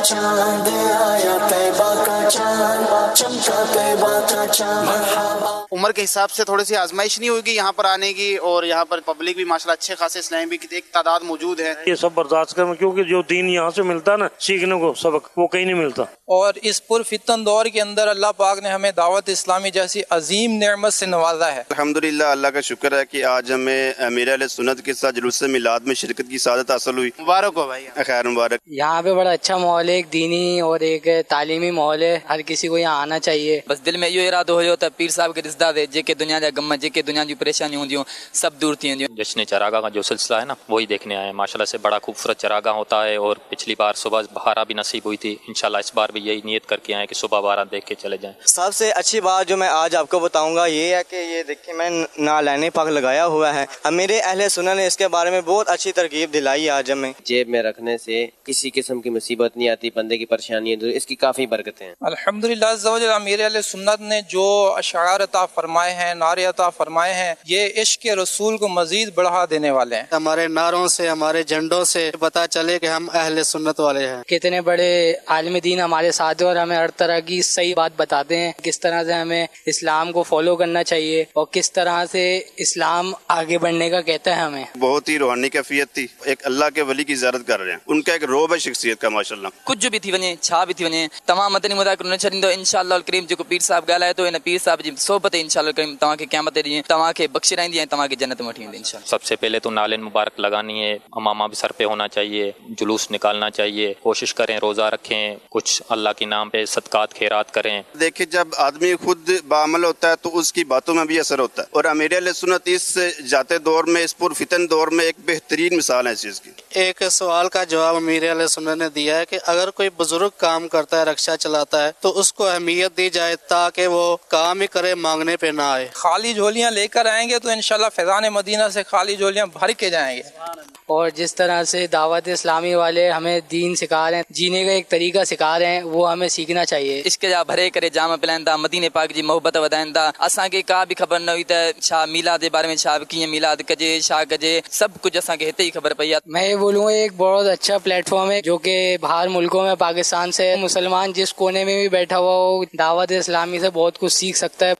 चांद आया तैबा का चांद चमका तैबा का चांद मरहबा। उम्र के हिसाब से थोड़ी सी आजमाइश नहीं होगी यहाँ पर आने की, और यहाँ पर पब्लिक भी माशाल्लाह अच्छे खासे इस्लामी भी एक तादाद मौजूद है। ये सब बर्दाश्त करें, क्योंकि जो दीन यहाँ से मिलता है ना सीखने को सबक, वो कहीं नहीं मिलता। और इस पुरफितन दौर के अंदर अल्लाह पाक ने हमें दावत इस्लामी जैसी अजीम नेमत से नवाजा है। अल्हम्दुलिल्लाह, अल्लाह का शुक्र है कि आज हमें अमीर अहले सुन्नत के साथ जुलूस मिलाद में शिरकत की सादत हासिल हुई। मुबारक हो भाई। खैर मुबारक। यहाँ पे बड़ा अच्छा माहौल है, एक दीनी और एक तालीमी माहौल है, हर किसी को यहाँ आना चाहिए। बस दिल में इहो इरादो हुयो त पीर साहब के रिश्ता दे जेके दुनिया जा गम, जेके दुनिया जी परेशानी होंदियूं सब दूर थी वेंदियूं। जश्न चरागा का जो सिलसिला है ना, वही देखने आए। माशाल्लाह से बड़ा खूबसूरत चरागा होता है, और पिछली बार सुबह बहारा भी नसीब हुई थी। इंशाल्लाह इस बार भी यही नियत करके आए कि सुबह बहारा देख के चले जाएं। सबसे अच्छी बात जो मैं आज आपको बताऊंगा ये है कि ये देखिए मैं नालैन पाक लगाया हुआ है। मेरे अहले सुन्नत ने इसके बारे में बहुत अच्छी तरकीब दिलाई आज हमें। जेब में रखने से किसी किस्म की मुसीबत नहीं आती, बंदे की परेशानी है, इसकी काफ़ी बरकतें हैं। अल्हम्दुलिल्लाह अज़्ज़ा व जल्ल मेरे अहले सुन्नत ने जो अशार अता फरमाए हैं, नारे अता फरमाए हैं, ये इश्क रसूल को मजीद बढ़ा देने वाले हैं। हमारे नारों से, हमारे झंडों से पता चले कि हम अहले सुन्नत वाले हैं। कितने बड़े आलिम दीन हमारे साथ हैं और हमें हर तरह की सही बात बताते हैं, किस तरह से हमें इस्लाम को फॉलो करना चाहिए और किस तरह से इस्लाम आगे बढ़ने का कहता है हमें। बहुत ही रूहानी कैफियत थी। एक अल्लाह के वली की ज़ियारत कर रहे हैं, उनका एक रोब है शख्सियत का माशाल्लाह। कुछ भी थी वने, छा भी थी वने, तमाम मदनी मुदाकर न छरिंदो इंशाअल्लाह करीम जो पीर साहब गालाए तो इन पीर साहब जी सोबत इंशाअल्लाह करीम तवा के क़यामत दी तवा के बख्शी रहंदी है, तवा के जन्नत में वठी वेंदी इंशाअल्लाह। सबसे पहले तो नालिन मुबारक लगानी है, अमामा भी सर पे होना चाहिए, जुलूस निकालना चाहिए, कोशिश करें रोज़ा रखें, कुछ अल्लाह के नाम पे सदकात खैरात करें। देखिए, जब आदमी खुद बामल होता है तो उसकी बातों में भी असर होता है, और अमीर अहले सुन्नत इस जाते दौर में, इस पुरफितन दौर में एक बेहतरीन मिसाल है इस चीज़ की। एक सवाल का जवाब अमीर अहले सुन्नत ने दिया है कि अगर कोई बुजुर्ग काम करता है, रक्षा चलाता है, तो उसको अहमियत दी जाए ताकि वो काम ही करे, मांगने पे ना आए। खाली झोलियाँ लेकर आएंगे तो इंशाअल्लाह फैज़ान मदीना से खाली झोलियाँ भर के जाएंगे। और जिस तरह से दावत इस्लामी वाले हमें दीन सिखा रहे हैं, जीने का एक तरीका सिखा रहे हैं, वो हमें सीखना चाहिए। इश्क जा भरे करे जाम पिलाइंदा, मदीने पाक जी मोहब्बत वधाइंदा। असांखे का भी ख़बर न हुई त छा मीलाद जे बारे में, छा कीअं मीलाद कजे, छा कजे, सब कुछ असांखे हिते ही ख़बर पई आहे। मैं ये बोलूँगा एक बहुत अच्छा प्लेटफॉर्म है जो कि बाहर मुल्कों में, पाकिस्तान से मुसलमान जिस कोने में भी बैठा हुआ हो, दावत इस्लामी से बहुत कुछ सीख सकता है।